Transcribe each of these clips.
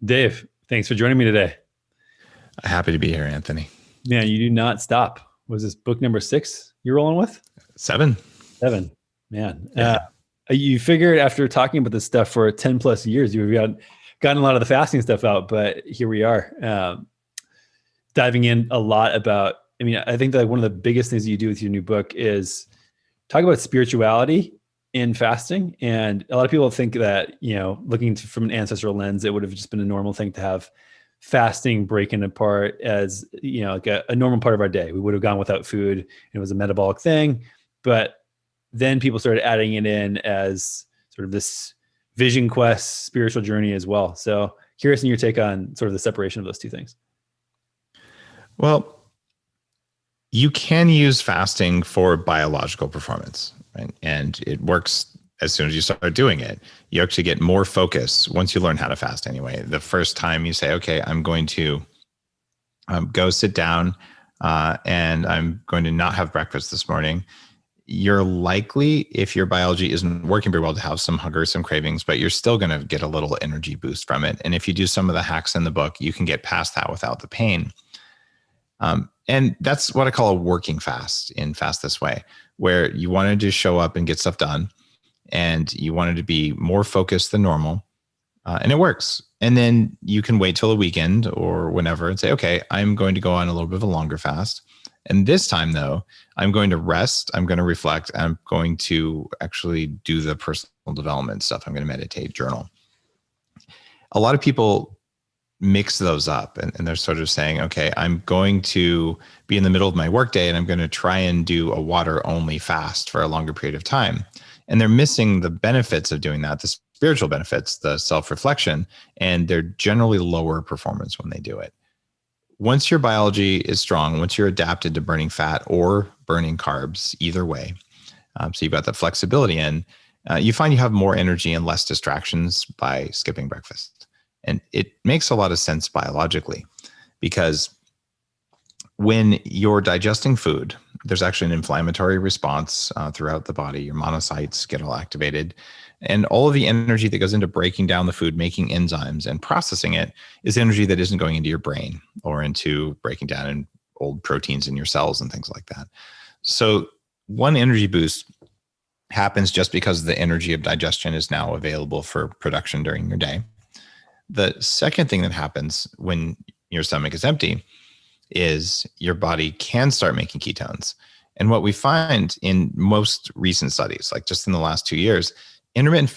Dave, thanks for joining me today. Happy to be here, Anthony. Man, you do not stop. Was this book number 6 you're rolling with? 7. 7. Man. Yeah. You figured after talking about this stuff for 10 plus years, you've gotten a lot of the fasting stuff out, but here we are diving in a lot about, I think that one of the biggest things that you do with your new book is talk about spirituality in fasting. And a lot of people think that, looking from an ancestral lens, it would have just been a normal thing to have fasting breaking apart as, like a normal part of our day. We would have gone without food. It was a metabolic thing. But then people started adding it in as sort of this vision quest, spiritual journey as well. So curious in your take on sort of the separation of those two things. Well, you can use fasting for biological performance, right? And it works as soon as you start doing it. You actually get more focus once you learn how to fast anyway. The first time you say, okay, I'm going to go sit down and I'm going to not have breakfast this morning. You're likely, if your biology isn't working very well, to have some hunger, some cravings, but you're still going to get a little energy boost from it. And if you do some of the hacks in the book, you can get past that without the pain. And that's what I call a working fast in Fast This Way, where you wanted to show up and get stuff done, and you wanted to be more focused than normal, and it works. And then you can wait till the weekend or whenever and say, okay, I'm going to go on a little bit of a longer fast. And this time though, I'm going to rest, I'm going to reflect, I'm going to actually do the personal development stuff. I'm going to meditate, journal. A lot of people mix those up and they're sort of saying, okay, I'm going to be in the middle of my workday and I'm going to try and do a water only fast for a longer period of time. And they're missing the benefits of doing that, the spiritual benefits, the self-reflection, and they're generally lower performance when they do it. Once your biology is strong, once you're adapted to burning fat or burning carbs, either way, so you've got the flexibility in, you find you have more energy and less distractions by skipping breakfast. And it makes a lot of sense biologically, because when you're digesting food, there's actually an inflammatory response throughout the body. Your monocytes get all activated. And all of the energy that goes into breaking down the food, making enzymes, and processing it is energy that isn't going into your brain or into breaking down in old proteins in your cells and things like that. So one energy boost happens just because the energy of digestion is now available for production during your day. The second thing that happens when your stomach is empty is your body can start making ketones. And what we find in most recent studies, like just in the last 2 years, intermittent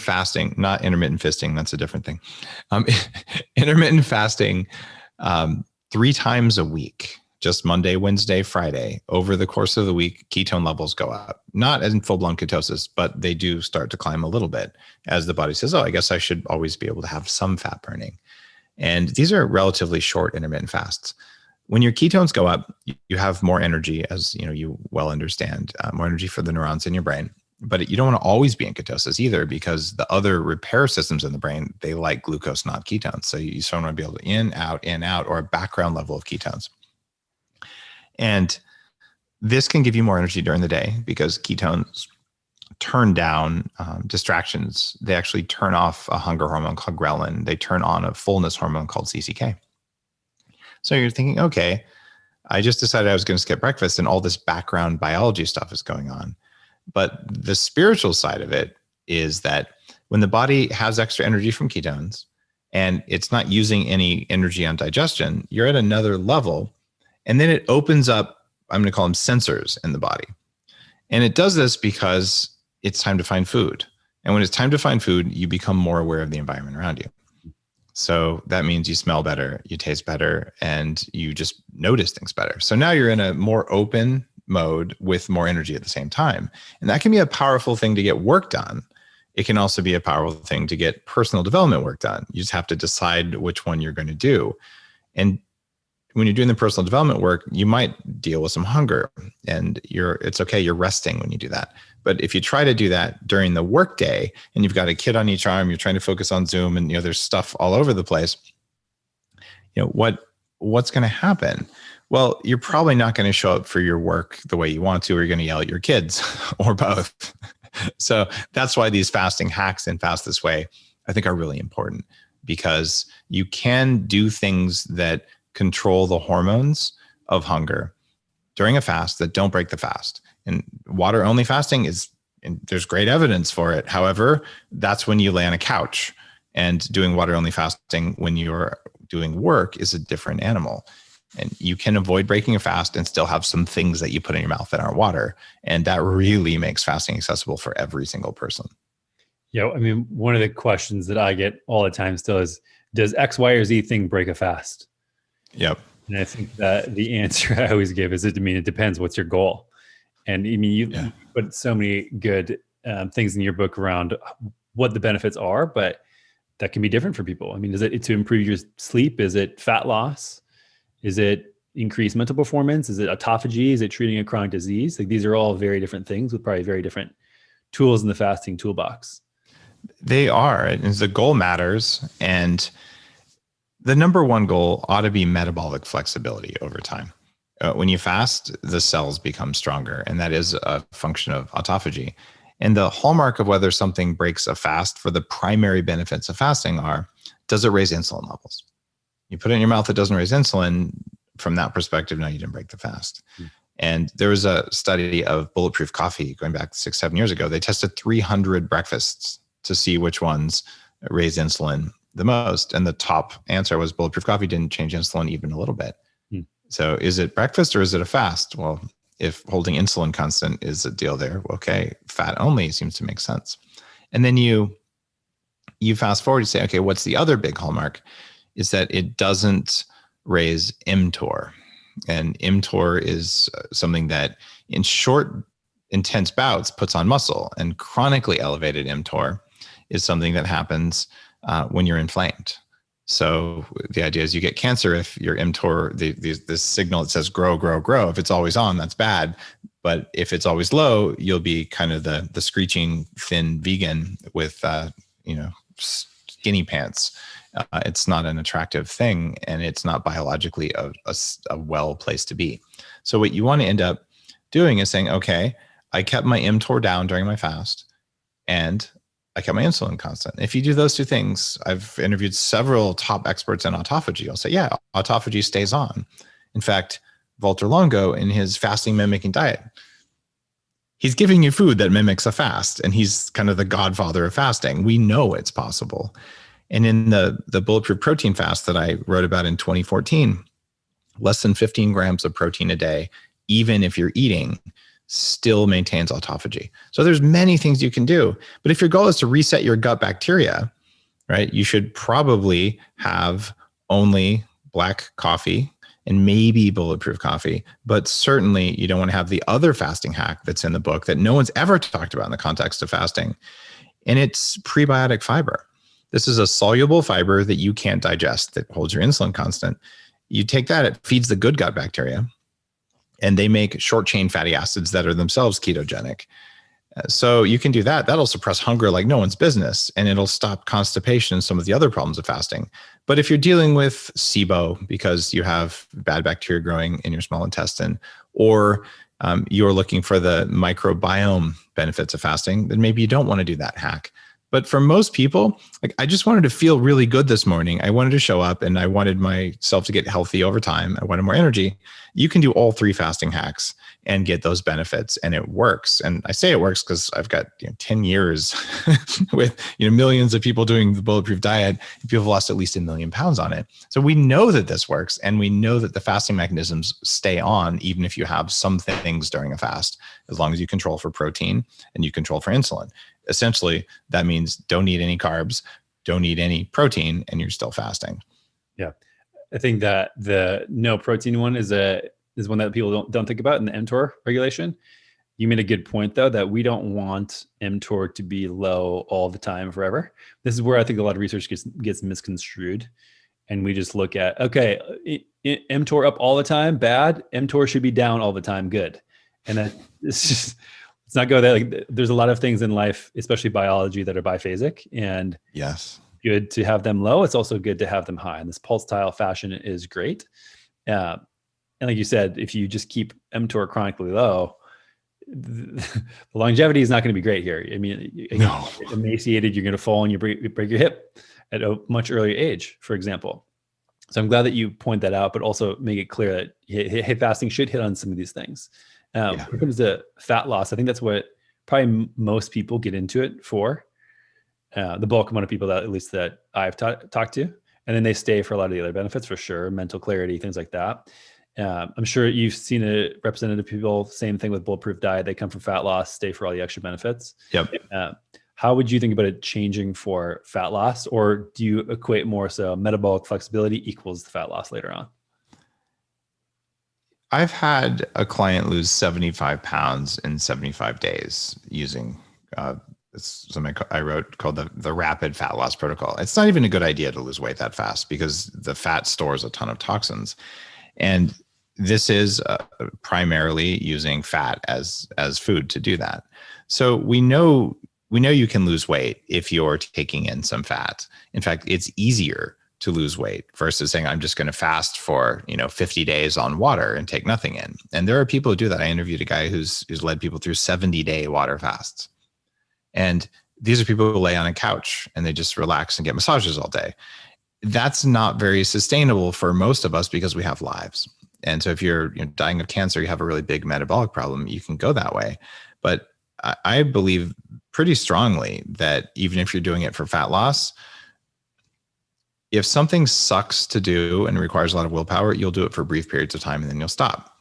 fasting, not intermittent fisting, that's a different thing. Intermittent fasting 3 times a week, just Monday, Wednesday, Friday, over the course of the week, ketone levels go up. Not as in full-blown ketosis, but they do start to climb a little bit as the body says, oh, I guess I should always be able to have some fat burning. And these are relatively short intermittent fasts. When your ketones go up, you have more energy, as you well understand, more energy for the neurons in your brain. But you don't want to always be in ketosis either, because the other repair systems in the brain, they like glucose, not ketones. So you sort of want to be able to in, out, or a background level of ketones. And this can give you more energy during the day because ketones turn down distractions. They actually turn off a hunger hormone called ghrelin. They turn on a fullness hormone called CCK. So you're thinking, okay, I just decided I was going to skip breakfast and all this background biology stuff is going on. But the spiritual side of it is that when the body has extra energy from ketones and it's not using any energy on digestion, you're at another level. And then it opens up, I'm going to call them sensors in the body. And it does this because it's time to find food. And when it's time to find food, you become more aware of the environment around you. So that means you smell better, you taste better, and you just notice things better. So now you're in a more open mode with more energy at the same time. And that can be a powerful thing to get work done. It can also be a powerful thing to get personal development work done. You just have to decide which one you're going to do. And when you're doing the personal development work, you might deal with some hunger, and it's okay, you're resting when you do that. But if you try to do that during the workday and you've got a kid on each arm, you're trying to focus on Zoom and there's stuff all over the place, what's going to happen? Well, you're probably not going to show up for your work the way you want to, or you're going to yell at your kids or both. So that's why these fasting hacks in Fast This Way I think are really important, because you can do things that control the hormones of hunger during a fast that don't break the fast. And water only fasting and there's great evidence for it. However, that's when you lay on a couch, and doing water only fasting when you're doing work is a different animal. And you can avoid breaking a fast and still have some things that you put in your mouth that aren't water. And that really makes fasting accessible for every single person. Yeah. I mean, one of the questions that I get all the time still is, does X, Y, or Z thing break a fast? Yep. And I think that the answer I always give is, it depends. What's your goal? And I mean, you put so many good things in your book around what the benefits are, but that can be different for people. I mean, is it to improve your sleep? Is it fat loss? Is it increased mental performance? Is it autophagy? Is it treating a chronic disease? Like, these are all very different things with probably very different tools in the fasting toolbox. They are. And the goal matters. And the number one goal ought to be metabolic flexibility over time. When you fast, the cells become stronger, and that is a function of autophagy. And the hallmark of whether something breaks a fast for the primary benefits of fasting are, does it raise insulin levels? You put it in your mouth, it doesn't raise insulin. From that perspective, no, you didn't break the fast. And there was a study of Bulletproof Coffee going back 6-7 years ago. They tested 300 breakfasts to see which ones raised insulin the most. And the top answer was Bulletproof Coffee didn't change insulin even a little bit. So is it breakfast or is it a fast? Well, if holding insulin constant is a deal there, okay, fat only seems to make sense. And then you fast forward, you say, okay, what's the other big hallmark? Is that it doesn't raise mTOR. And mTOR is something that in short, intense bouts puts on muscle, and chronically elevated mTOR is something that happens when you're inflamed. So the idea is you get cancer if your mTOR, this signal that says grow, grow, grow. If it's always on, that's bad. But if it's always low, you'll be kind of the screeching thin vegan with skinny pants. It's not an attractive thing, and it's not biologically a well place to be. So what you want to end up doing is saying, okay, I kept my mTOR down during my fast, and I kept my insulin constant. If you do those two things, I've interviewed several top experts in autophagy. I'll say, yeah, autophagy stays on. In fact, Walter Longo, in his fasting mimicking diet, he's giving you food that mimics a fast, and he's kind of the godfather of fasting. We know it's possible. And in the Bulletproof protein fast that I wrote about in 2014, less than 15 grams of protein a day, even if you're eating, still maintains autophagy. So there's many things you can do. But if your goal is to reset your gut bacteria, right, you should probably have only black coffee and maybe Bulletproof coffee. But certainly you don't want to have the other fasting hack that's in the book that no one's ever talked about in the context of fasting. And it's prebiotic fiber. This is a soluble fiber that you can't digest that holds your insulin constant. You take that, it feeds the good gut bacteria, and they make short chain fatty acids that are themselves ketogenic. So you can do that. That'll suppress hunger like no one's business, and it'll stop constipation and some of the other problems of fasting. But if you're dealing with SIBO because you have bad bacteria growing in your small intestine, or you're looking for the microbiome benefits of fasting, then maybe you don't want to do that hack. But for most people, like, I just wanted to feel really good this morning. I wanted to show up, and I wanted myself to get healthy over time. I wanted more energy. You can do all three fasting hacks and get those benefits, and it works. And I say it works because I've got 10 years with millions of people doing the Bulletproof Diet. People have lost at least 1 million pounds on it. So we know that this works, and we know that the fasting mechanisms stay on even if you have some things during a fast, as long as you control for protein and you control for insulin. Essentially, that means don't eat any carbs, don't eat any protein, and you're still fasting. Yeah. I think that the no protein one is one that people don't think about in the mTOR regulation. You made a good point, though, that we don't want mTOR to be low all the time forever. This is where I think a lot of research gets misconstrued. And we just look at, okay, mTOR up all the time, bad. mTOR should be down all the time, good. And that it's just... It's not go there. Like, there's a lot of things in life, especially biology, that are biphasic, and yes, good to have them low. It's also good to have them high. And this pulsatile fashion is great. And like you said, if you just keep mTOR chronically low, the longevity is not going to be great here. I mean, No. emaciated, you're going to fall and you break your hip at a much earlier age, for example. So I'm glad that you point that out, but also make it clear that HIIT fasting should hit on some of these things. When it comes to fat loss, I think that's what probably most people get into it for. The bulk amount of people that, at least that I've talked to, and then they stay for a lot of the other benefits for sure, mental clarity, things like that. I'm sure you've seen a representative people, same thing with Bulletproof Diet. They come from fat loss, stay for all the extra benefits. Yep. How would you think about it changing for fat loss? Or do you equate more so metabolic flexibility equals the fat loss later on? I've had a client lose 75 pounds in 75 days using something I wrote called the rapid fat loss protocol. It's not even a good idea to lose weight that fast because the fat stores a ton of toxins. And this is primarily using fat as food to do that. So we know you can lose weight if you're taking in some fat. In fact, it's easier to lose weight versus saying, I'm just going to fast for 50 days on water and take nothing in. And there are people who do that. I interviewed a guy who's led people through 70-day water fasts. And these are people who lay on a couch and they just relax and get massages all day. That's not very sustainable for most of us because we have lives. And so if you're dying of cancer, you have a really big metabolic problem, you can go that way. But I believe pretty strongly that even if you're doing it for fat loss, if something sucks to do and requires a lot of willpower, you'll do it for brief periods of time and then you'll stop.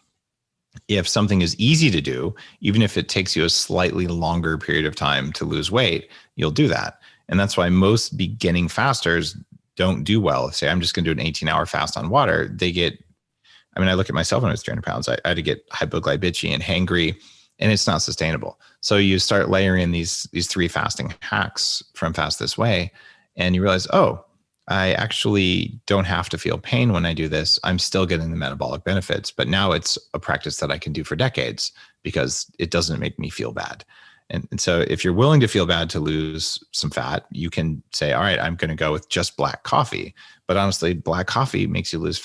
If something is easy to do, even if it takes you a slightly longer period of time to lose weight, you'll do that. And that's why most beginning fasters don't do well. Say, I'm just going to do an 18-hour fast on water. I look at myself when I was 300 pounds, I had to get hypoglycemia and hangry, and it's not sustainable. So you start layering these 3 fasting hacks from Fast This Way, and you realize, oh, I actually don't have to feel pain when I do this. I'm still getting the metabolic benefits, but now it's a practice that I can do for decades because it doesn't make me feel bad. And so if you're willing to feel bad to lose some fat, you can say, all right, I'm going to go with just black coffee. But honestly, black coffee makes you lose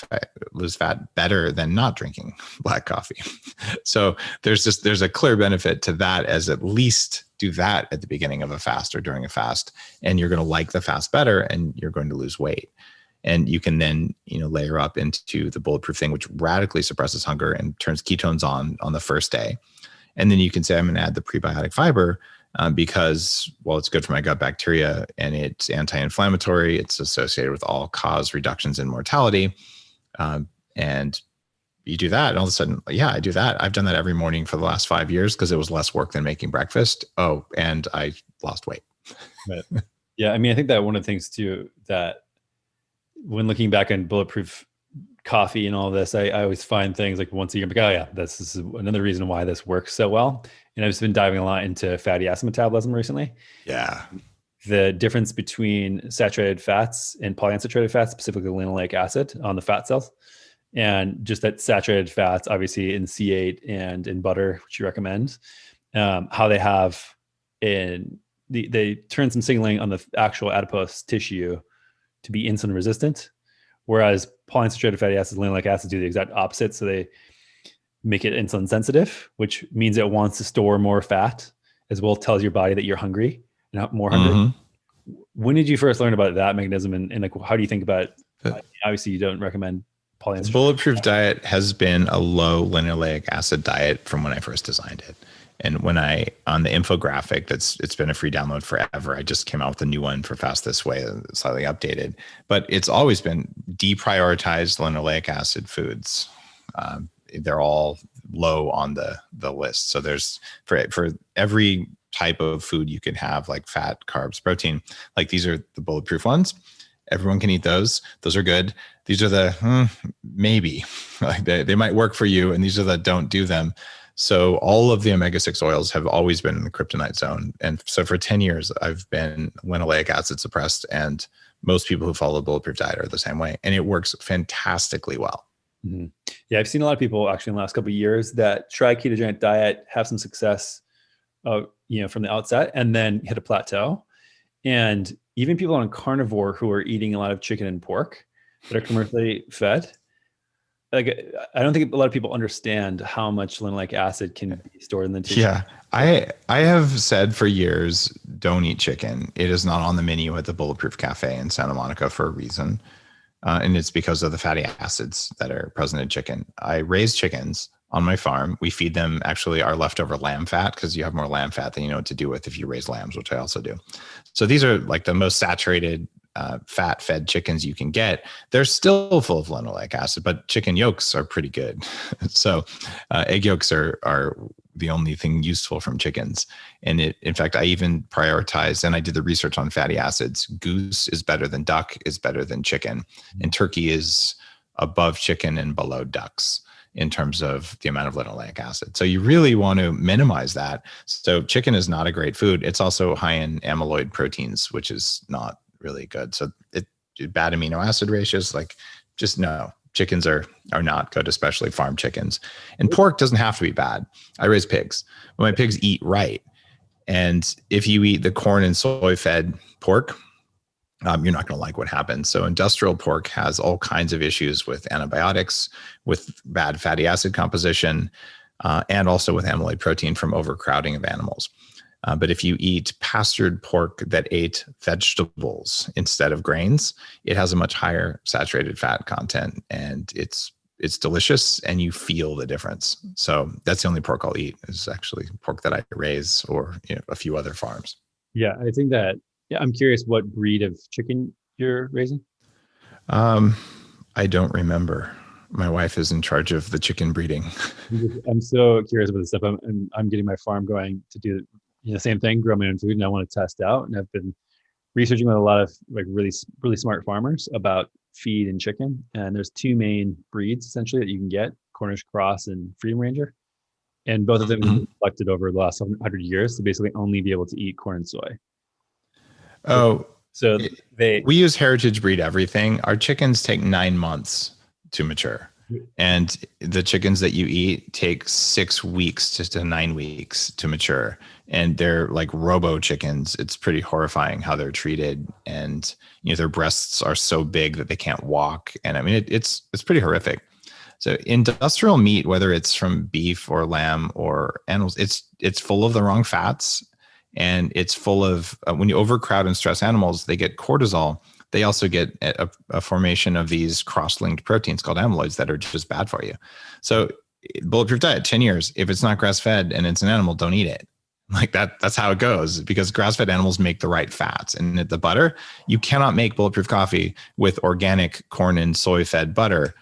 fat better than not drinking black coffee. So there's a clear benefit to that, as at least do that at the beginning of a fast or during a fast, and you're going to like the fast better and you're going to lose weight. And you can then, layer up into the bulletproof thing, which radically suppresses hunger and turns ketones on the first day. And then you can say, I'm going to add the prebiotic fiber because, well, it's good for my gut bacteria and it's anti-inflammatory. It's associated with all-cause reductions in mortality. And you do that, and all of a sudden, yeah, I do that. I've done that every morning for the last 5 years because it was less work than making breakfast. Oh, and I lost weight. Right. Yeah, I think that one of the things too, that when looking back on Bulletproof Coffee and all this, I always find things like once a year, I'm like, oh yeah, this is another reason why this works so well. And I've just been diving a lot into fatty acid metabolism recently. Yeah. The difference between saturated fats and polyunsaturated fats, specifically linoleic acid on the fat cells. And just that saturated fats, obviously in C8 and in butter, which you recommend, how they have they turn some signaling on the actual adipose tissue to be insulin resistant. Whereas polyunsaturated fatty acids, linoleic acids do the exact opposite. So they make it insulin sensitive, which means it wants to store more fat, as well tells your body that you're hungry and more hungry. Mm-hmm. When did you first learn about that mechanism? And like, how do you think about it? Obviously you don't recommend polyunsaturated. The Bulletproof Diet has been a low linoleic acid diet from when I first designed it. And when on the infographic, it's been a free download forever. I just came out with a new one for Fast This Way, slightly updated, but it's always been deprioritized linoleic acid foods. They're all low on the list. So there's for every type of food you can have, like fat, carbs, protein, like these are the bulletproof ones. Everyone can eat those. Those are good. These are the maybe, like they might work for you, and these are the don't do them. So all of the omega-6 oils have always been in the kryptonite zone. And so for 10 years, I've been linoleic acid suppressed, and most people who follow Bulletproof Diet are the same way. And it works fantastically well. Mm-hmm. Yeah, I've seen a lot of people actually in the last couple of years that try ketogenic diet, have some success, from the outset, and then hit a plateau. And even people on carnivore who are eating a lot of chicken and pork that are commercially fed, like, I don't think a lot of people understand how much linoleic acid can be stored in the tissue. Yeah. I have said for years, don't eat chicken. It is not on the menu at the Bulletproof Cafe in Santa Monica for a reason. And it's because of the fatty acids that are present in chicken. I raise chickens on my farm. We feed them actually our leftover lamb fat, because you have more lamb fat than you know what to do with if you raise lambs, which I also do. So these are like the most saturated fat fed chickens you can get. They're still full of linoleic acid, but chicken yolks are pretty good. So egg yolks are the only thing useful from chickens. And in fact, I even prioritized, and I did the research on fatty acids. Goose is better than duck, is better than chicken. And turkey is above chicken and below ducks in terms of the amount of linoleic acid. So you really want to minimize that. So chicken is not a great food. It's also high in amyloid proteins, which is not really good. So bad amino acid ratios, like just no. Chickens are not good, especially farm chickens. And pork doesn't have to be bad. I raise pigs. But my pigs eat right. And if you eat the corn and soy fed pork, you're not going to like what happens. So industrial pork has all kinds of issues with antibiotics, with bad fatty acid composition, and also with amyloid protein from overcrowding of animals. But if you eat pastured pork that ate vegetables instead of grains, it has a much higher saturated fat content, and it's delicious, and you feel the difference. So that's the only pork I'll eat, is actually pork that I raise, or a few other farms. Yeah, I think that. Yeah, I'm curious what breed of chicken you're raising. I don't remember. My wife is in charge of the chicken breeding. I'm so curious about this stuff. I'm getting my farm going to do the same thing, grow my own food, and I want to test out. And I've been researching with a lot of like really smart farmers about feed and chicken. And there's two main breeds essentially that you can get: Cornish Cross and Freedom Ranger. And both of them have been selected over the last 100 years to basically only be able to eat corn and soy. So we use heritage breed everything. Our chickens take 9 months to mature, and the chickens that you eat take 6 weeks to 9 weeks to mature. And they're like robo chickens. It's pretty horrifying how they're treated, and their breasts are so big that they can't walk. And I mean, it's pretty horrific. So industrial meat, whether it's from beef or lamb or animals, it's full of the wrong fats. And it's full of, when you overcrowd and stress animals, they get cortisol. They also get a formation of these cross-linked proteins called amyloids that are just bad for you. So Bulletproof Diet, 10 years. If it's not grass-fed and it's an animal, don't eat it. Like that's how it goes, because grass-fed animals make the right fats. And the butter, you cannot make Bulletproof coffee with organic corn and soy-fed butter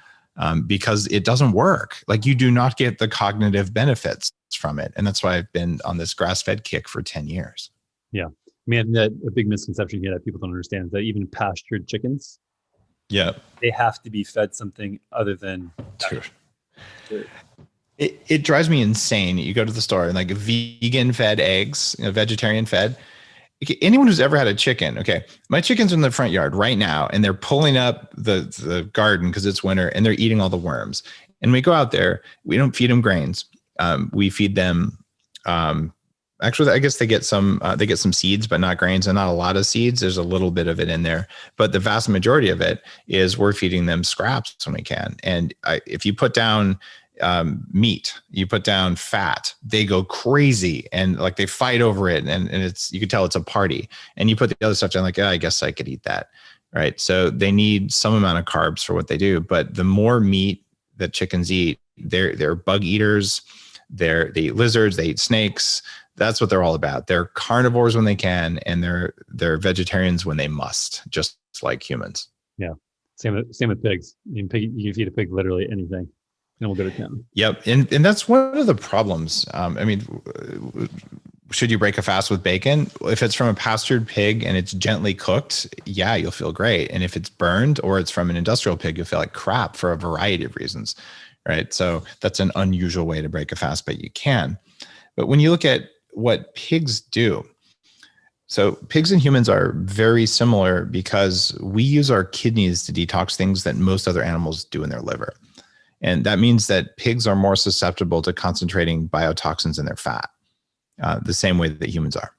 because it doesn't work. Like, you do not get the cognitive benefits from it. And that's why I've been on this grass-fed kick for 10 years. Yeah. I mean, that a big misconception here that people don't understand is that even pastured chickens, they have to be fed something other than it drives me insane. You go to the store and like vegan fed eggs, vegetarian fed. Anyone who's ever had a chicken, okay, my chickens are in the front yard right now, and they're pulling up the garden because it's winter, and they're eating all the worms. And we go out there, we don't feed them grains. We feed them, actually, I guess they get some seeds, but not grains, and not a lot of seeds. There's a little bit of it in there, but the vast majority of it is we're feeding them scraps when we can. And if you put down meat, you put down fat, they go crazy, and like they fight over it. And you can tell it's a party. And you put the other stuff down, like, I guess I could eat that. Right. So they need some amount of carbs for what they do, but the more meat that chickens eat, they're bug eaters. They eat lizards, they eat snakes. That's what they're all about. They're carnivores when they can, and they're vegetarians when they must, just like humans. Yeah. Same with pigs. You can feed a pig literally anything, and we'll go to town. Yep. And that's one of the problems. I mean, should you break a fast with bacon? If it's from a pastured pig and it's gently cooked, yeah, you'll feel great. And if it's burned or it's from an industrial pig, you'll feel like crap for a variety of reasons. Right. So that's an unusual way to break a fast, but you can. But when you look at what pigs do, so pigs and humans are very similar because we use our kidneys to detox things that most other animals do in their liver. And that means that pigs are more susceptible to concentrating biotoxins in their fat, the same way that humans are.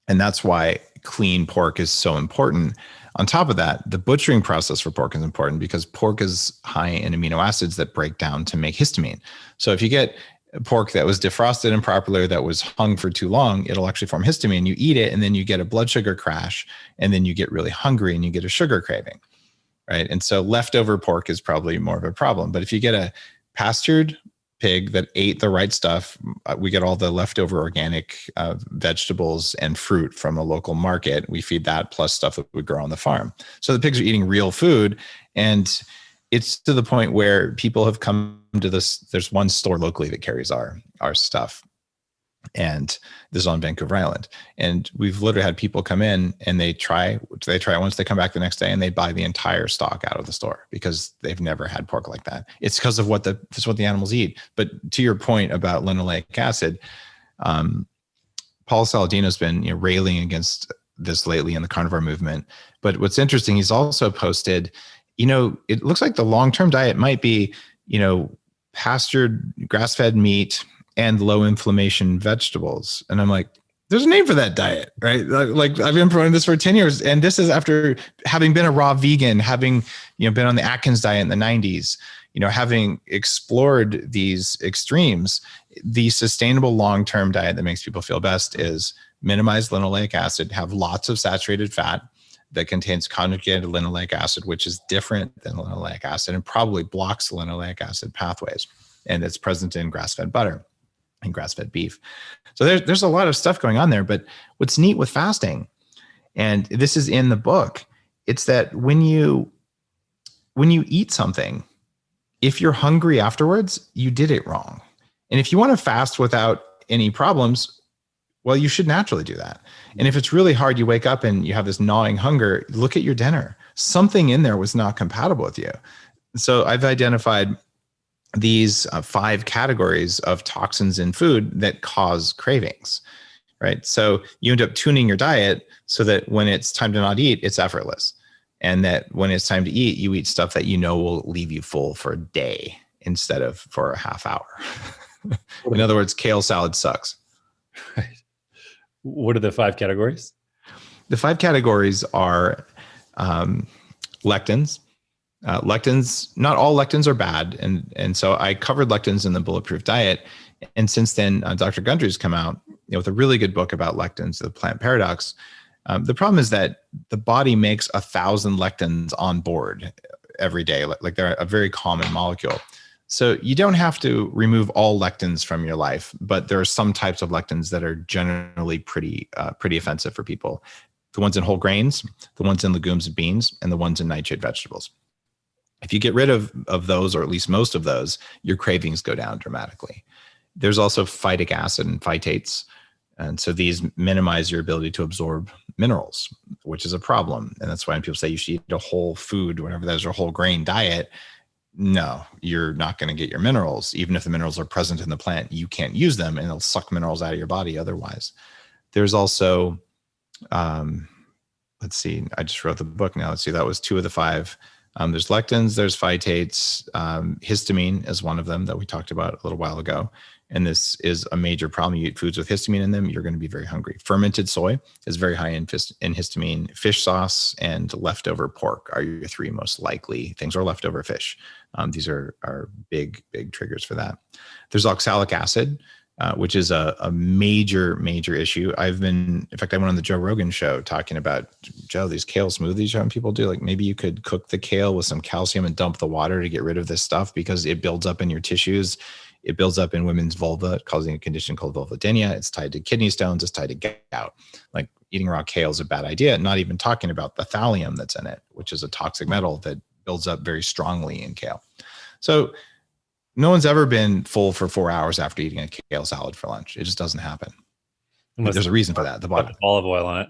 And that's why clean pork is so important. On top of that, the butchering process for pork is important because pork is high in amino acids that break down to make histamine. So if you get pork that was defrosted improperly or that was hung for too long, it'll actually form histamine. You eat it and then you get a blood sugar crash, and then you get really hungry and you get a sugar craving, right? And so leftover pork is probably more of a problem. But if you get a pastured pig that ate the right stuff, we get all the leftover organic vegetables and fruit from a local market. We feed that plus stuff that we grow on the farm. So the pigs are eating real food. And it's to the point where people have come to this. There's one store locally that carries our stuff. And this is on Vancouver Island. And we've literally had people come in and they try it once, they come back the next day and they buy the entire stock out of the store because they've never had pork like that. It's because of that's what the animals eat. But to your point about linoleic acid, Paul Saladino's been railing against this lately in the carnivore movement. But what's interesting, he's also posted, it looks like the long-term diet might be, pastured grass-fed meat and low inflammation vegetables. And I'm like, there's a name for that diet, right? Like I've been promoting this for 10 years. And this is after having been a raw vegan, having, been on the Atkins diet in the 90s, having explored these extremes. The sustainable long-term diet that makes people feel best is minimize linoleic acid, have lots of saturated fat that contains conjugated linoleic acid, which is different than linoleic acid and probably blocks the linoleic acid pathways. And it's present in grass-fed butter and grass-fed beef. So there's a lot of stuff going on there. But what's neat with fasting, and this is in the book, it's that when you eat something, if you're hungry afterwards, you did it wrong. And if you want to fast without any problems, well, you should naturally do that. And if it's really hard, you wake up and you have this gnawing hunger, look at your dinner. Something in there was not compatible with you. So I've identified these 5 categories of toxins in food that cause cravings, right? So you end up tuning your diet so that when it's time to not eat, it's effortless. And that when it's time to eat, you eat stuff that will leave you full for a day instead of for a half hour. In other words, kale salad sucks. Right. What are the 5 categories? The 5 categories are lectins. Lectins, not all lectins are bad. And so I covered lectins in the Bulletproof Diet. And since then, Dr. Gundry's come out with a really good book about lectins, The Plant Paradox. The problem is that the body makes 1,000 lectins on board every day. Like they're a very common molecule. So you don't have to remove all lectins from your life, but there are some types of lectins that are generally pretty offensive for people. The ones in whole grains, the ones in legumes and beans, and the ones in nightshade vegetables. If you get rid of those, or at least most of those, your cravings go down dramatically. There's also phytic acid and phytates. And so these minimize your ability to absorb minerals, which is a problem. And that's why when people say you should eat a whole food, whatever that is, or whole grain diet, no, you're not going to get your minerals. Even if the minerals are present in the plant, you can't use them and it'll suck minerals out of your body otherwise. There's also, let's see, I just wrote the book now. Let's see, that was 2 of the 5. There's lectins, there's phytates, histamine is one of them that we talked about a little while ago. And this is a major problem. You eat foods with histamine in them, you're going to be very hungry. Fermented soy is very high in histamine. Fish sauce and leftover pork are your 3 most likely things, or leftover fish. These are big triggers for that. There's oxalic acid, which is a major issue. In fact, I went on the Joe Rogan show talking about, Joe, these kale smoothies young people do, like maybe you could cook the kale with some calcium and dump the water to get rid of this stuff because it builds up in your tissues. It builds up in women's vulva, causing a condition called vulvodynia. It's tied to kidney stones. It's tied to gout. Like eating raw kale is a bad idea. Not even talking about the thallium that's in it, which is a toxic metal that builds up very strongly in kale. So no one's ever been full for 4 hours after eating a kale salad for lunch. It just doesn't happen. There's a reason for that. The body, olive oil on it.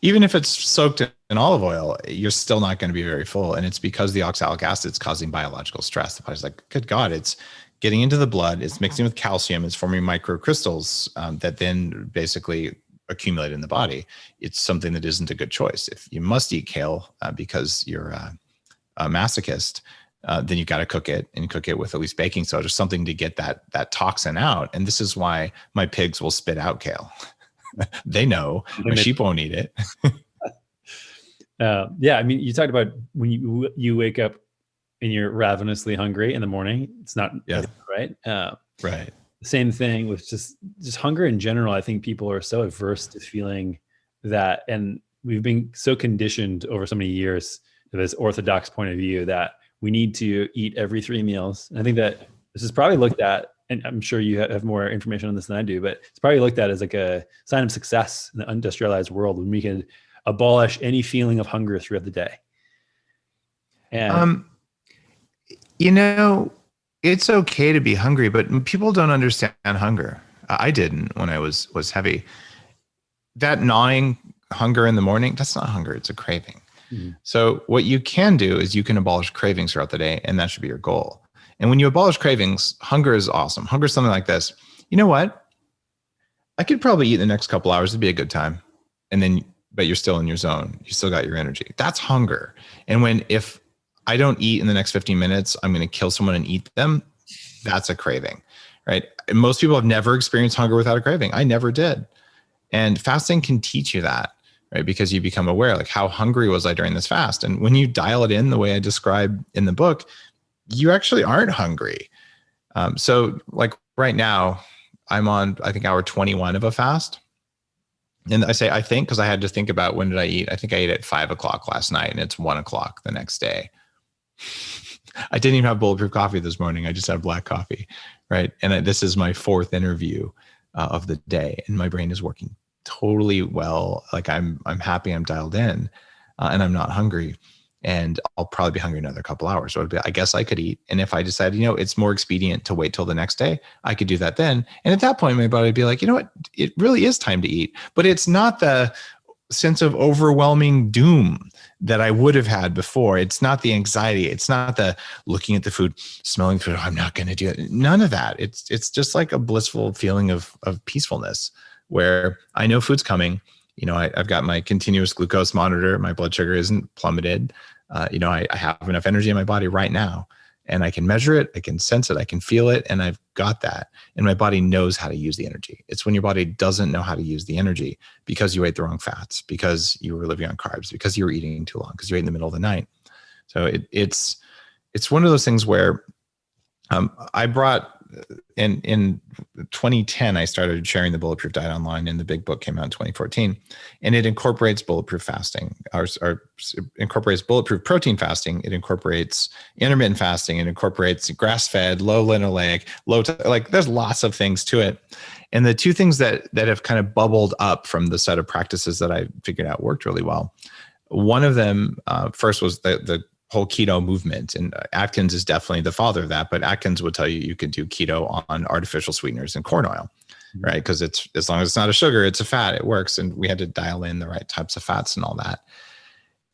Even if it's soaked in olive oil, you're still not going to be very full. And it's because the oxalic acid is causing biological stress. The body's like, good God, it's getting into the blood. It's mixing with calcium. It's forming microcrystals that then basically accumulate in the body. It's something that isn't a good choice. If you must eat kale because you're a masochist, then you've got to cook it, and cook it with at least baking soda or something to get that toxin out. And this is why my pigs will spit out kale. They know my sheep won't eat it. Yeah, I mean, you talked about when you wake up and you're ravenously hungry in the morning. It's not right. Right. Same thing with just hunger in general. I think people are so averse to feeling that, and we've been so conditioned over so many years to this orthodox point of view that we need to eat every 3 meals. And I think that this is probably looked at, and I'm sure you have more information on this than I do, but it's probably looked at as like a sign of success in the industrialized world when we can abolish any feeling of hunger throughout the day. And it's okay to be hungry, but people don't understand hunger. I didn't when I was heavy. That gnawing hunger in the morning, that's not hunger, it's a craving. Mm-hmm. So what you can do is you can abolish cravings throughout the day, and that should be your goal. And when you abolish cravings, hunger is awesome. Hunger is something like this. You know what? I could probably eat in the next couple hours. It'd be a good time. But you're still in your zone. You still got your energy. That's hunger. And if I don't eat in the next 15 minutes, I'm going to kill someone and eat them. That's a craving, right? And most people have never experienced hunger without a craving. I never did. And fasting can teach you that, right? Because you become aware, like, how hungry was I during this fast? And when you dial it in the way I describe in the book, you actually aren't hungry. So like right now, I'm on, I think, hour 21 of a fast. And I say, I think, because I had to think about when did I eat? I think I ate at 5 o'clock last night, and it's 1 o'clock the next day. I didn't even have Bulletproof coffee this morning. I just had black coffee, right? And this is my 4th interview of the day, and my brain is working totally well. Like I'm happy, I'm dialed in, and I'm not hungry. And I'll probably be hungry another couple hours. So I guess I could eat. And if I decided, it's more expedient to wait till the next day, I could do that then. And at that point, my body would be like, you know what? It really is time to eat. But it's not the sense of overwhelming doom that I would have had before. It's not the anxiety. It's not the looking at the food, smelling food. Oh, I'm not going to do it. None of that. It's just like a blissful feeling of peacefulness where I know food's coming. I've got my continuous glucose monitor. My blood sugar isn't plummeted. I have enough energy in my body right now, and I can measure it. I can sense it. I can feel it. And I've got that. And my body knows how to use the energy. It's when your body doesn't know how to use the energy because you ate the wrong fats, because you were living on carbs, because you were eating too long, because you ate in the middle of the night. So it's one of those things where I brought in 2010, I started sharing the Bulletproof Diet online, and the big book came out in 2014, and it incorporates bulletproof fasting, or incorporates bulletproof protein fasting. It incorporates intermittent fasting. It incorporates grass-fed, low linoleic, there's lots of things to it. And the two things that have kind of bubbled up from the set of practices that I figured out worked really well. One of them first was the whole keto movement, and Atkins is definitely the father of that. But Atkins would tell you can do keto on artificial sweeteners and corn oil, right? Because it's, as long as it's not a sugar, it's a fat, it works. And we had to dial in the right types of fats and all that.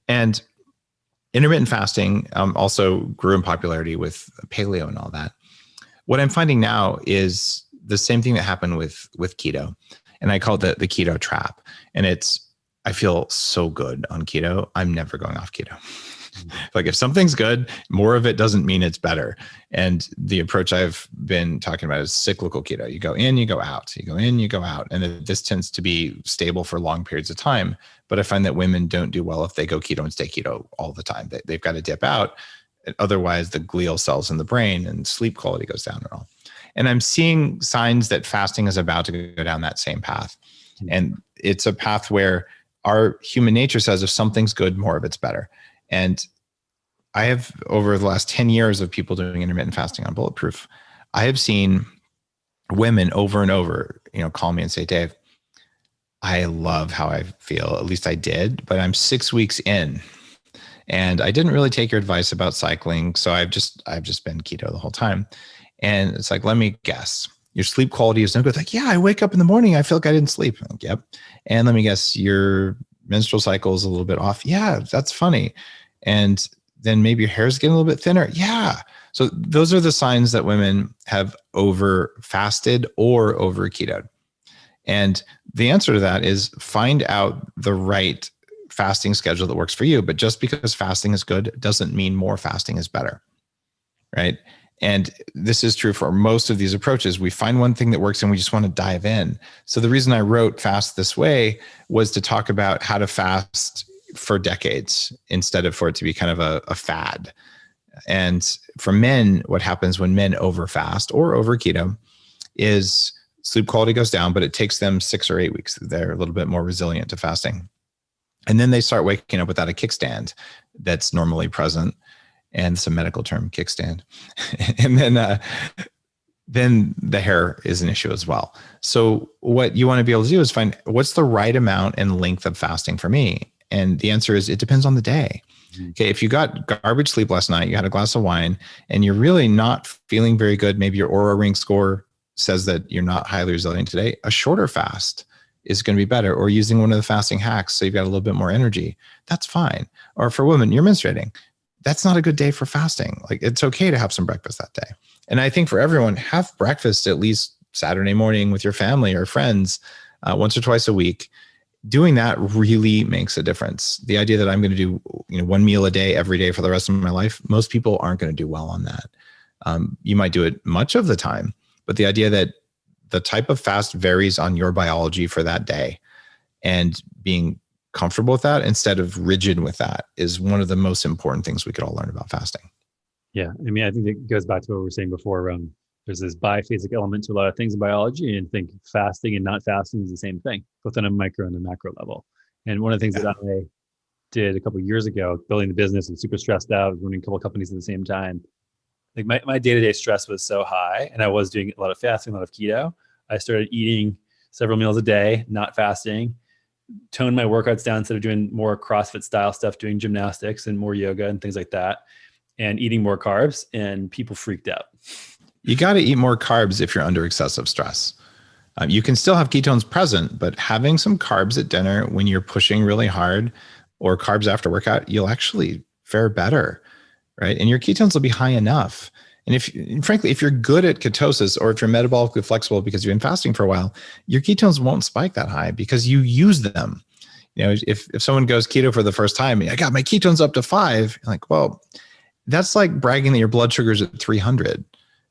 And intermittent fasting also grew in popularity with paleo and all that. What I'm finding now is the same thing that happened with keto, and I call it the keto trap. And I feel so good on keto. I'm never going off keto. Like, if something's good, more of it doesn't mean it's better. And the approach I've been talking about is cyclical keto. You go in, you go out, you go in, you go out. And this tends to be stable for long periods of time. But I find that women don't do well if they go keto and stay keto all the time. They've got to dip out. Otherwise, the glial cells in the brain and sleep quality goes down and all. And I'm seeing signs that fasting is about to go down that same path. And it's a path where our human nature says if something's good, more of it's better. And I have, over the last 10 years of people doing intermittent fasting on Bulletproof, I have seen women over and over, call me and say, Dave, I love how I feel. At least I did, but I'm 6 weeks in and I didn't really take your advice about cycling. So I've just been keto the whole time. And it's like, let me guess, your sleep quality is no good. Like, yeah, I wake up in the morning, I feel like I didn't sleep. I'm like, yep. And let me guess, your menstrual cycle is a little bit off. Yeah, that's funny. And then maybe your hair is getting a little bit thinner. Yeah. So those are the signs that women have over fasted or over ketoed. And the answer to that is find out the right fasting schedule that works for you. But just because fasting is good doesn't mean more fasting is better, right? And this is true for most of these approaches. We find one thing that works and we just want to dive in. So the reason I wrote Fast This Way was to talk about how to fast for decades instead of for it to be kind of a fad. And for men, what happens when men overfast or over keto is sleep quality goes down, but it takes them 6 or 8 weeks. They're a little bit more resilient to fasting. And then they start waking up without a kickstand that's normally present. And it's a medical term, kickstand. And then the hair is an issue as well. So what you want to be able to do is find what's the right amount and length of fasting for me. And the answer is it depends on the day. Okay, if you got garbage sleep last night, you had a glass of wine, and you're really not feeling very good, maybe your Oura Ring score says that you're not highly resilient today, a shorter fast is going to be better, or using one of the fasting hacks so you've got a little bit more energy, that's fine. Or for women, you're menstruating, that's not a good day for fasting. Like, it's okay to have some breakfast that day. And I think for everyone, have breakfast at least Saturday morning with your family or friends once or twice a week. Doing that really makes a difference. The idea that I'm going to do one meal a day every day for the rest of my life, most people aren't going to do well on that. You might do it much of the time, but the idea that the type of fast varies on your biology for that day, and being comfortable with that instead of rigid with that is one of the most important things we could all learn about fasting. Yeah. I mean, I think it goes back to what we were saying before. There's this biphasic element to a lot of things in biology, and think fasting and not fasting is the same thing, both on a micro and a macro level. And one of the things that I did a couple of years ago, building the business and super stressed out, running a couple of companies at the same time, like my day-to-day stress was so high, and I was doing a lot of fasting, a lot of keto. I started eating several meals a day, not fasting, toned my workouts down instead of doing more CrossFit style stuff, doing gymnastics and more yoga and things like that, and eating more carbs, and people freaked out. You got to eat more carbs if you're under excessive stress. You can still have ketones present, but having some carbs at dinner when you're pushing really hard, or carbs after workout, you'll actually fare better, right? And your ketones will be high enough. And frankly, if you're good at ketosis, or if you're metabolically flexible because you've been fasting for a while, your ketones won't spike that high because you use them. If someone goes keto for the first time, I got my ketones up to 5, you're like, well, that's like bragging that your blood sugar is at 300.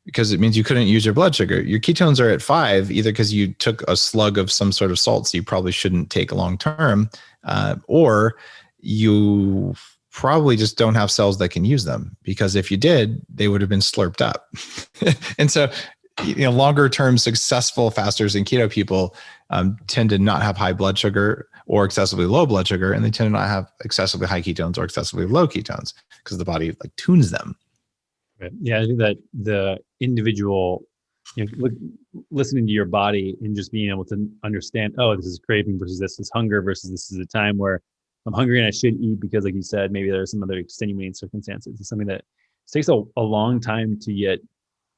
Because it means you couldn't use your blood sugar. Your ketones are at 5, either because you took a slug of some sort of salt, so you probably shouldn't take long term, or you probably just don't have cells that can use them. Because if you did, they would have been slurped up. And so, longer term successful fasters and keto people tend to not have high blood sugar or excessively low blood sugar, and they tend to not have excessively high ketones or excessively low ketones because the body tunes them. Right. Yeah, I think that the individual, listening to your body and just being able to understand, oh, this is craving versus this is hunger versus this is a time where I'm hungry and I should eat because, like you said, maybe there are some other extenuating circumstances. It's something that takes a long time to get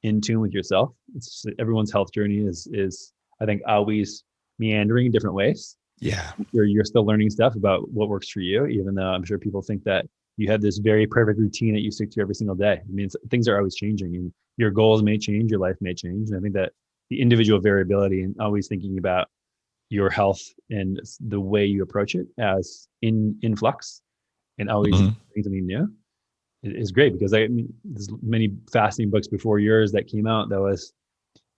in tune with yourself. It's everyone's health journey is I think always meandering in different ways. Yeah, you're still learning stuff about what works for you, even though I'm sure people think that you have this very perfect routine that you stick to every single day. I mean, things are always changing, and your goals may change, your life may change. And I think that the individual variability and always thinking about your health and the way you approach it as in flux and always doing something new is great. Because there's many fasting books before yours that came out that was,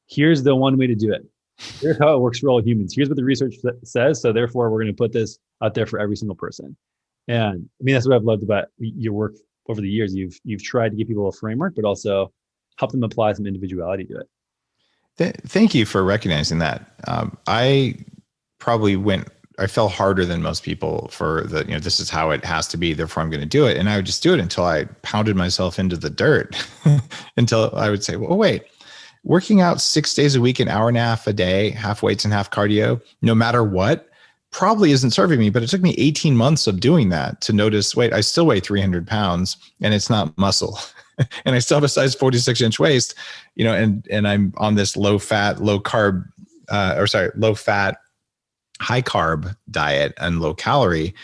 here's the one way to do it. Here's how it works for all humans. Here's what the research says. So therefore, we're going to put this out there for every single person. And I mean, that's what I've loved about your work over the years. You've tried to give people a framework, but also help them apply some individuality to it. Thank you for recognizing that. I fell harder than most people for this is how it has to be, therefore I'm going to do it. And I would just do it until I pounded myself into the dirt until I would say, well, wait, working out 6 days a week, an hour and a half a day, half weights and half cardio, no matter what, probably isn't serving me. But it took me 18 months of doing that to notice, wait, I still weigh 300 pounds and it's not muscle. And I still have a size 46-inch waist, and I'm on this low fat, high carb diet and low calorie.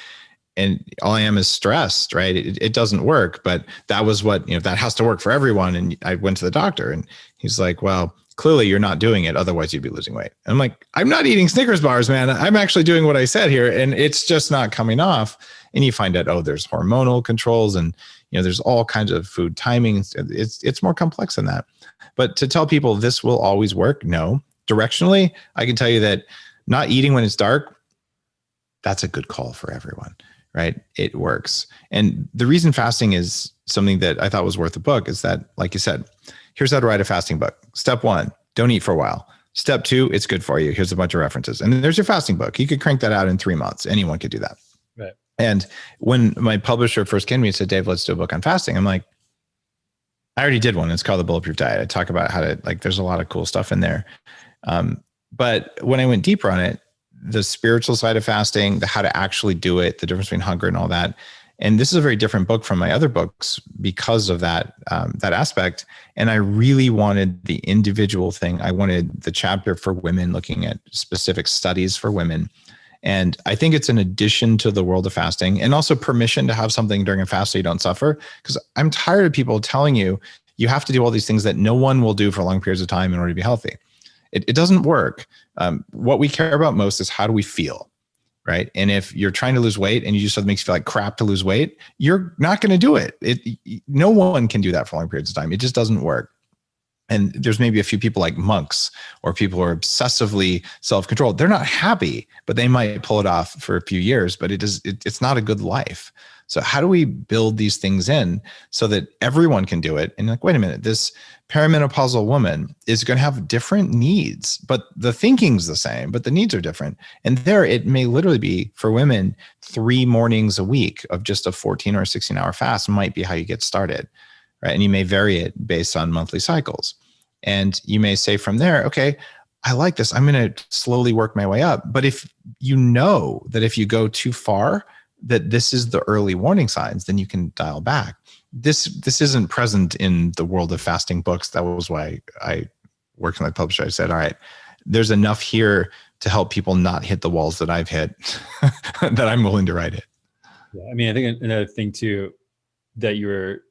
And all I am is stressed, right? It doesn't work, but that was what, that has to work for everyone. And I went to the doctor and he's like, well, clearly you're not doing it. Otherwise you'd be losing weight. I'm like, I'm not eating Snickers bars, man. I'm actually doing what I said here. And it's just not coming off. And you find out, oh, there's hormonal controls and, there's all kinds of food timing. It's more complex than that. But to tell people this will always work, no. Directionally, I can tell you that not eating when it's dark, that's a good call for everyone, right? It works. And the reason fasting is something that I thought was worth a book is that, like you said, here's how to write a fasting book. Step 1, don't eat for a while. Step 2, it's good for you. Here's a bunch of references. And then there's your fasting book. You could crank that out in 3 months. Anyone could do that. Right. And when my publisher first came to me and said, Dave, let's do a book on fasting, I'm like, I already did one. It's called The Bulletproof Diet. I talk about how to, like, there's a lot of cool stuff in there. But when I went deeper on it, the spiritual side of fasting, the how to actually do it, the difference between hunger and all that. And this is a very different book from my other books because of that, that aspect. And I really wanted the individual thing. I wanted the chapter for women, looking at specific studies for women. And I think it's an addition to the world of fasting, and also permission to have something during a fast so you don't suffer. Because I'm tired of people telling you, you have to do all these things that no one will do for long periods of time in order to be healthy. It doesn't work. What we care about most is how do we feel, right? And if you're trying to lose weight and you just, it makes you feel like crap to lose weight, you're not going to do it. No one can do that for long periods of time. It just doesn't work. And there's maybe a few people like monks or people who are obsessively self-controlled. They're not happy, but they might pull it off for a few years, but it's not a good life. So how do we build these things in so that everyone can do it? And like, wait a minute, this perimenopausal woman is going to have different needs, but the thinking's the same, but the needs are different. And there it may literally be for women, 3 mornings a week of just a 14 or 16 hour fast might be how you get started, right? And you may vary it based on monthly cycles. And you may say from there, okay, I like this. I'm going to slowly work my way up. But if you know that if you go too far, that this is the early warning signs, then you can dial back. This isn't present in the world of fasting books. That was why I worked with my publisher. I said, all right, there's enough here to help people not hit the walls that I've hit that I'm willing to write it. Yeah, I mean, I think another thing too that you were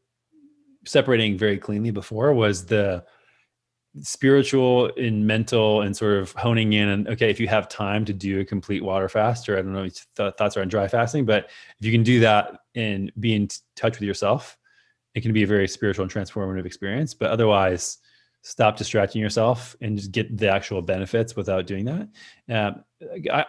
separating very cleanly before was the spiritual and mental, and sort of honing in. And okay, if you have time to do a complete water fast, or I don't know what thoughts are on dry fasting, but if you can do that and be in touch with yourself, it can be a very spiritual and transformative experience. But otherwise, stop distracting yourself and just get the actual benefits without doing that.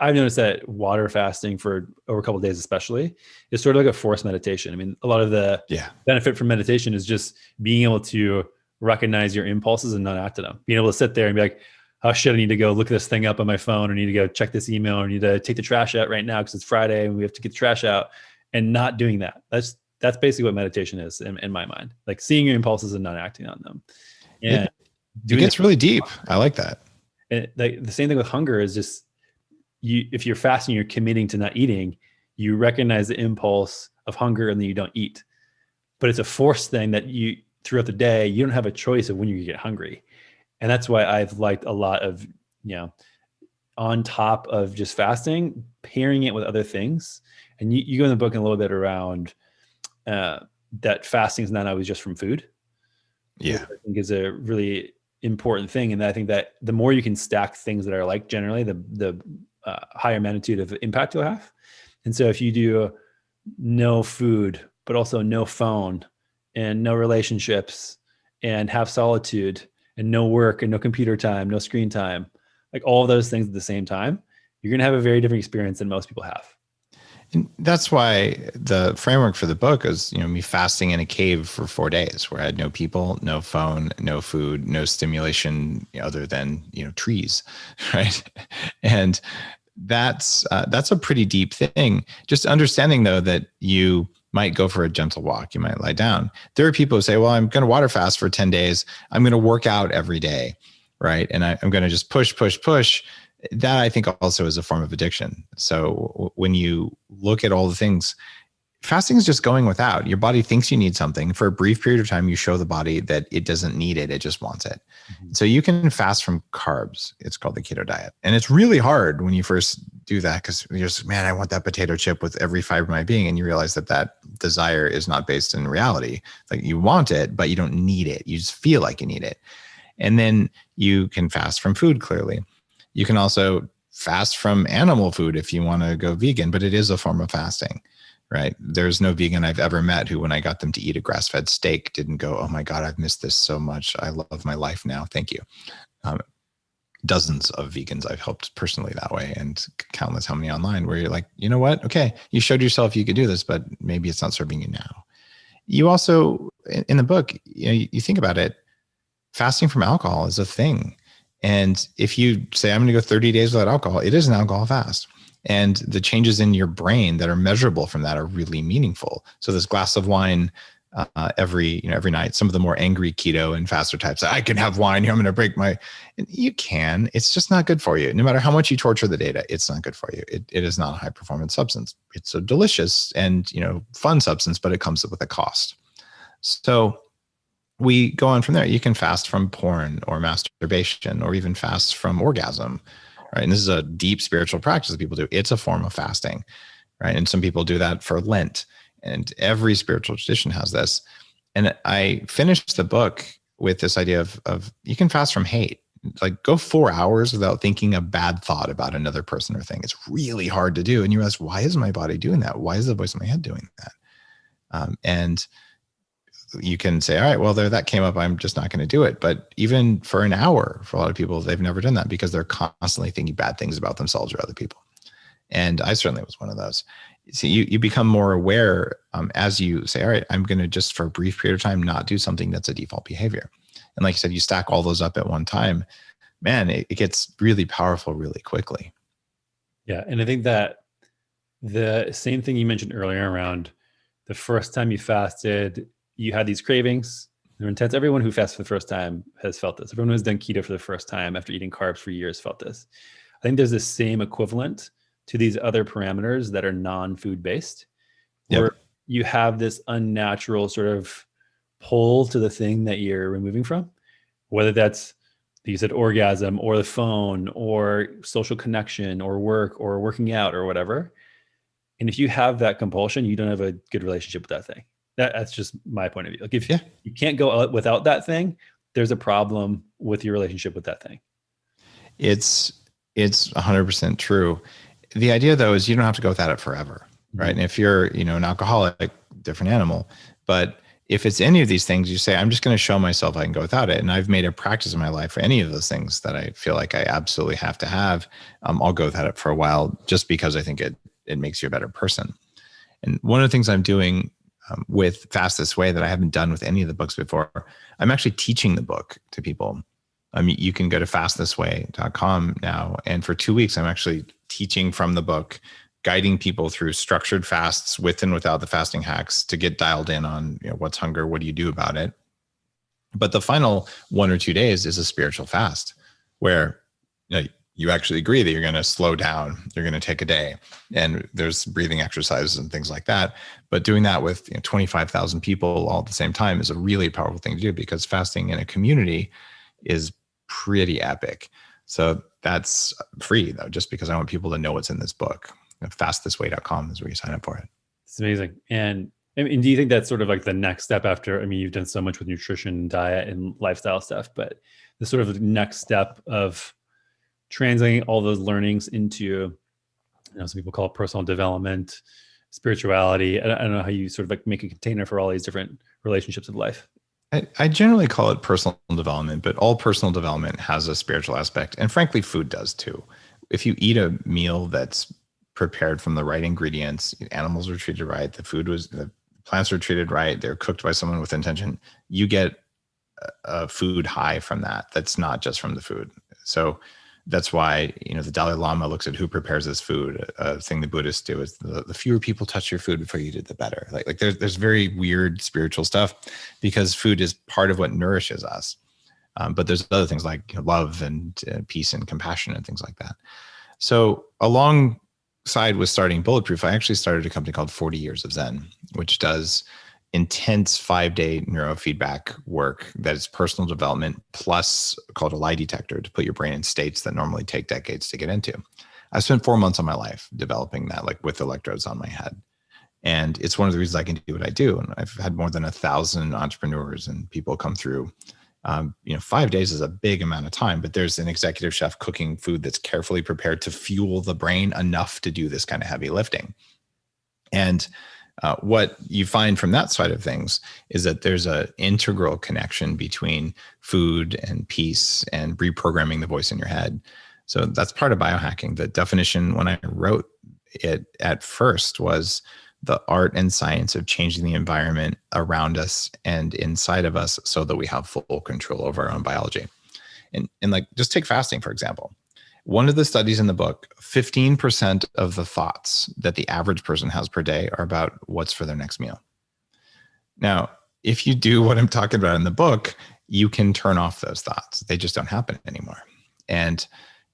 I've noticed that water fasting for over a couple of days, especially, is sort of like a forced meditation. I mean, a lot of the benefit from meditation is just being able to recognize your impulses and not act on them. Being able to sit there and be like, oh shit, I need to go look this thing up on my phone, or need to go check this email, or need to take the trash out right now because it's Friday and we have to get the trash out, and not doing that. That's basically what meditation is in my mind. Like seeing your impulses and not acting on them. And it gets really deep. I like that. And like the same thing with hunger is just if you're fasting, you're committing to not eating, you recognize the impulse of hunger and then you don't eat. But it's a forced thing that you, throughout the day, you don't have a choice of when you get hungry. And that's why I've liked a lot of, on top of just fasting, pairing it with other things. And you go in the book a little bit around that fasting is not always just from food. Yeah. I think is a really important thing. And I think that the more you can stack things that are like generally, the higher magnitude of impact you'll have. And so if you do no food, but also no phone and no relationships and have solitude and no work and no computer time, no screen time, like all of those things at the same time, you're going to have a very different experience than most people have. And that's why the framework for the book is, me fasting in a cave for 4 days where I had no people, no phone, no food, no stimulation other than, trees. Right. And that's a pretty deep thing. Just understanding though, that you might go for a gentle walk. You might lie down. There are people who say, well, I'm going to water fast for 10 days. I'm going to work out every day. Right. And I'm going to just push. That I think also is a form of addiction. So when you look at all the things, fasting is just going without. Your body thinks you need something. For a brief period of time, you show the body that it doesn't need it. It just wants it. Mm-hmm. So you can fast from carbs. It's called the keto diet. And it's really hard when you first do that because you're just, man, I want that potato chip with every fiber of my being. And you realize that desire is not based in reality. Like you want it, but you don't need it. You just feel like you need it. And then you can fast from food clearly. You can also fast from animal food if you want to go vegan, but it is a form of fasting, right? There's no vegan I've ever met who, when I got them to eat a grass-fed steak, didn't go, oh my God, I've missed this so much. I love my life now. Thank you. dozens of vegans I've helped personally that way, and countless how many online, where you're like, you know what? Okay, you showed yourself you could do this, but maybe it's not serving you now. You also, in the book, you think about it, fasting from alcohol is a thing. And if you say, I'm going to go 30 days without alcohol, it is an alcohol fast. And the changes in your brain that are measurable from that are really meaningful. So this glass of wine every night, some of the more angry keto and faster types, I can have wine here, I'm going to break my, you can, it's just not good for you. No matter how much you torture the data, it's not good for you. It is not a high performance substance. It's a delicious and, fun substance, but it comes with a cost. So we go on from there. You can fast from porn or masturbation, or even fast from orgasm, right? And this is a deep spiritual practice that people do. It's a form of fasting, right? And some people do that for Lent. And every spiritual tradition has this. And I finished the book with this idea of you can fast from hate. Like, go 4 hours without thinking a bad thought about another person or thing. It's really hard to do. And you ask, why is my body doing that? Why is the voice in my head doing that? And you can say, all right, well, that came up, I'm just not going to do it. But even for an hour, for a lot of people, they've never done that because they're constantly thinking bad things about themselves or other people. And I certainly was one of those. So you become more aware as you say, all right, I'm going to just for a brief period of time not do something that's a default behavior. And like you said, you stack all those up at one time, man, it gets really powerful really quickly. Yeah. And I think that the same thing you mentioned earlier around the first time you fasted, you had these cravings. They're intense. Everyone who fasts for the first time has felt this. Everyone who's done keto for the first time after eating carbs for years felt this. I think there's the same equivalent to these other parameters that are non-food based, where you have this unnatural sort of pull to the thing that you're removing from, whether that's, you said, orgasm or the phone or social connection or work or working out or whatever. And if you have that compulsion, you don't have a good relationship with that thing. That's just my point of view. Like, if you can't go out without that thing, there's a problem with your relationship with that thing. It's 100% true. The idea, though, is you don't have to go without it forever, right? And if you're, an alcoholic, different animal. But if it's any of these things, you say, I'm just going to show myself I can go without it. And I've made a practice in my life for any of those things that I feel like I absolutely have to have. I'll go without it for a while just because I think it makes you a better person. And one of the things I'm doing with Fast This Way that I haven't done with any of the books before, I'm actually teaching the book to people. You can go to fastthisway.com now. And for 2 weeks, I'm actually teaching from the book, guiding people through structured fasts with and without the fasting hacks to get dialed in on what's hunger, what do you do about it. But the final 1 or 2 days is a spiritual fast where you actually agree that you're going to slow down, you're going to take a day, and there's breathing exercises and things like that. But doing that with 25,000 people all at the same time is a really powerful thing to do, because fasting in a community is pretty epic. So that's free, though, just because I want people to know what's in this book. Fastthisway.com is where you sign up for it. It's amazing. And do you think that's sort of like the next step after, you've done so much with nutrition, diet, and lifestyle stuff, but the sort of next step of translating all those learnings into, some people call it personal development, spirituality. I don't know how you sort of like make a container for all these different relationships in life. I generally call it personal development, but all personal development has a spiritual aspect. And frankly, food does too. If you eat a meal that's prepared from the right ingredients, animals were treated right, the plants were treated right, they're cooked by someone with intention, you get a food high from that. That's not just from the food. So that's why, the Dalai Lama looks at who prepares this food. A thing the Buddhists do is the fewer people touch your food before you eat it, the better. Like there's very weird spiritual stuff, because food is part of what nourishes us. But there's other things like love and peace and compassion and things like that. So alongside with starting Bulletproof, I actually started a company called 40 Years of Zen, which does intense 5-day neurofeedback work that is personal development plus called a lie detector to put your brain in states that normally take decades to get into. I spent 4 months of my life developing that, like with electrodes on my head. And it's one of the reasons I can do what I do. And I've had more than 1,000 entrepreneurs and people come through. 5 days is a big amount of time, but there's an executive chef cooking food that's carefully prepared to fuel the brain enough to do this kind of heavy lifting. And What you find from that side of things is that there's an integral connection between food and peace and reprogramming the voice in your head. So that's part of biohacking. The definition when I wrote it at first was the art and science of changing the environment around us and inside of us so that we have full control over our own biology. And like, just take fasting, for example. One of the studies in the book, 15% of the thoughts that the average person has per day are about what's for their next meal. Now, if you do what I'm talking about in the book, you can turn off those thoughts. They just don't happen anymore. And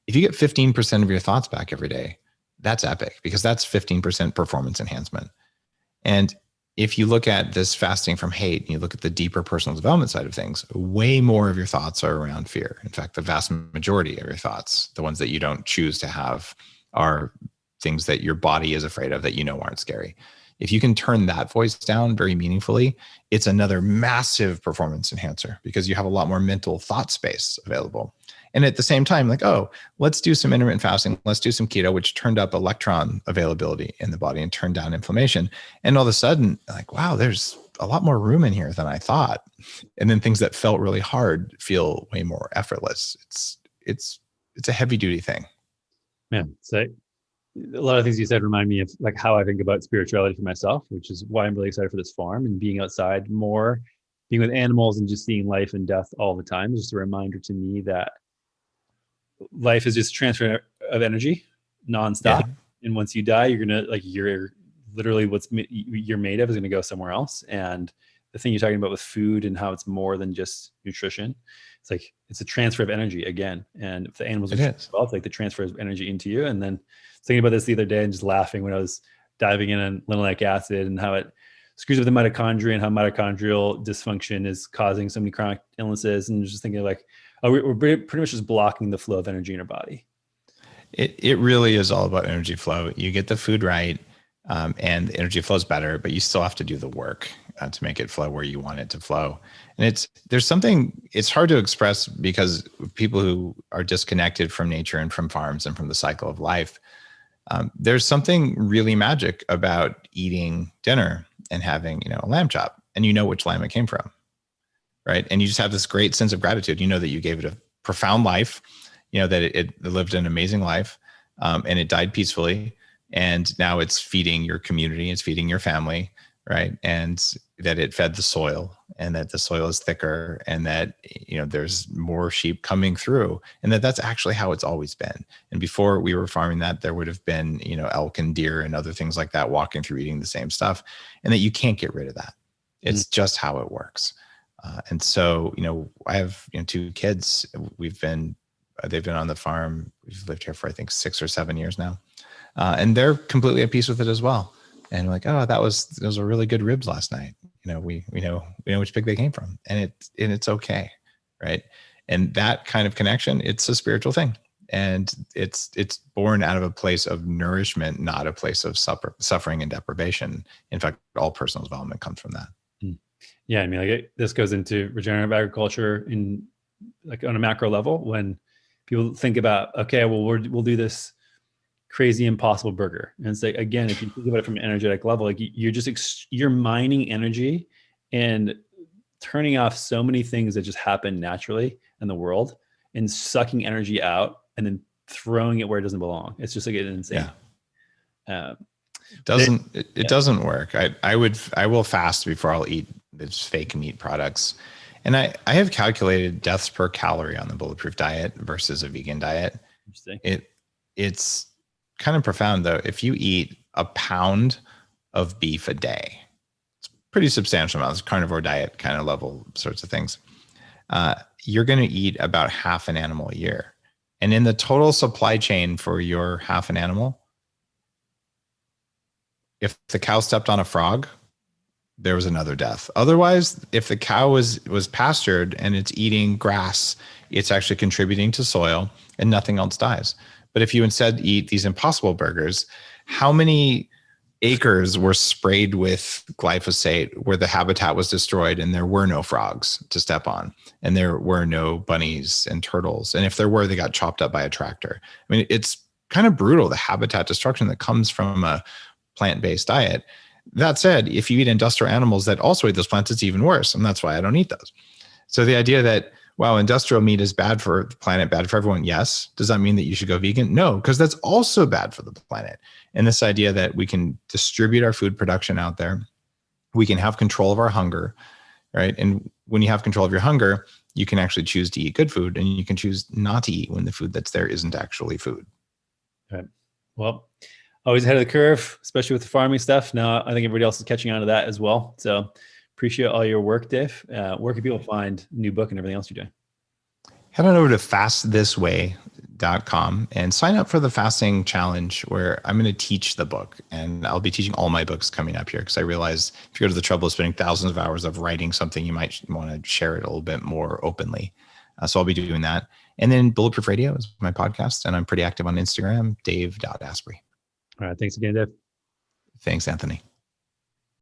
if you get 15% of your thoughts back every day, that's epic, because that's 15% performance enhancement. And if you look at this fasting from hate and you look at the deeper personal development side of things, way more of your thoughts are around fear. In fact, the vast majority of your thoughts, the ones that you don't choose to have, are things that your body is afraid of that you know aren't scary. If you can turn that voice down very meaningfully, it's another massive performance enhancer, because you have a lot more mental thought space available. And at the same time, like, oh, let's do some intermittent fasting. Let's do some keto, which turned up electron availability in the body and turned down inflammation. And all of a sudden, like, wow, there's a lot more room in here than I thought. And then things that felt really hard feel way more effortless. It's a heavy duty thing. Man, so a lot of things you said remind me of like how I think about spirituality for myself, which is why I'm really excited for this farm and being outside more, being with animals and just seeing life and death all the time. It's just a reminder to me that life is just transfer of energy nonstop. Yeah. And once you die, you're literally what's you're made of is going to go somewhere else. And the thing you're talking about with food and how it's more than just nutrition, it's like, it's a transfer of energy again. And if the animals are well, it's like the transfer of energy into you. And then thinking about this the other day and just laughing when I was diving in on linoleic acid and how it screws up the mitochondria and how mitochondrial dysfunction is causing so many chronic illnesses. And just thinking like, oh, we're pretty much just blocking the flow of energy in our body. It really is all about energy flow. You get the food right, and the energy flows better, but you still have to do the work to make it flow where you want it to flow. And it's hard to express, because people who are disconnected from nature and from farms and from the cycle of life, there's something really magic about eating dinner and having, a lamb chop, and you know which lamb it came from. Right. And you just have this great sense of gratitude. You know that you gave it a profound life, that it lived an amazing life, and it died peacefully. And now it's feeding your community, it's feeding your family, right? And that it fed the soil, and that the soil is thicker, and that, there's more sheep coming through, and that's actually how it's always been. And before we were farming that, there would have been, elk and deer and other things like that walking through eating the same stuff, and that you can't get rid of that. It's just how it works. And so, I have 2 kids. They've been on the farm. We've lived here for, I think, 6 or 7 years now. And they're completely at peace with it as well. And like, oh, those were really good ribs last night. We know which pig they came from, and it's okay. Right. And that kind of connection, it's a spiritual thing. And it's born out of a place of nourishment, not a place of suffering and deprivation. In fact, all personal development comes from that. Yeah, I mean, like this goes into regenerative agriculture in like on a macro level. When people think about, okay, well, we'll do this crazy impossible burger, and it's like, again, if you think about it from an energetic level, like you're mining energy and turning off so many things that just happen naturally in the world, and sucking energy out and then throwing it where it doesn't belong. It's just like an insane. Yeah. It doesn't work. I will fast before I'll eat these fake meat products. And I have calculated deaths per calorie on the Bulletproof diet versus a vegan diet. Interesting. It's kind of profound though. If you eat a pound of beef a day, it's pretty substantial amount. It's carnivore diet kind of level sorts of things. You're going to eat about half an animal a year. And in the total supply chain for your half an animal, if the cow stepped on a frog, there was another death. Otherwise, if the cow was pastured and it's eating grass, it's actually contributing to soil and nothing else dies. But if you instead eat these impossible burgers, how many acres were sprayed with glyphosate where the habitat was destroyed and there were no frogs to step on, and there were no bunnies and turtles? And if there were, they got chopped up by a tractor. I mean, it's kind of brutal, the habitat destruction that comes from a plant-based diet. That said, if you eat industrial animals that also eat those plants, it's even worse. And that's why I don't eat those. So the idea that, wow, industrial meat is bad for the planet, bad for everyone. Yes. Does that mean that you should go vegan? No, because that's also bad for the planet. And this idea that we can distribute our food production out there, we can have control of our hunger, right? And when you have control of your hunger, you can actually choose to eat good food, and you can choose not to eat when the food that's there isn't actually food. Right. Well, always ahead of the curve, especially with the farming stuff. Now, I think everybody else is catching on to that as well. So appreciate all your work, Dave. Where can people find new book and everything else you're doing? Head on over to fastthisway.com and sign up for the fasting challenge, where I'm going to teach the book, and I'll be teaching all my books coming up here, because I realize if you go to the trouble of spending thousands of hours of writing something, you might want to share it a little bit more openly. So I'll be doing that. And then Bulletproof Radio is my podcast, and I'm pretty active on Instagram, Dave.Asprey. All right. Thanks again, Dave. Thanks, Anthony.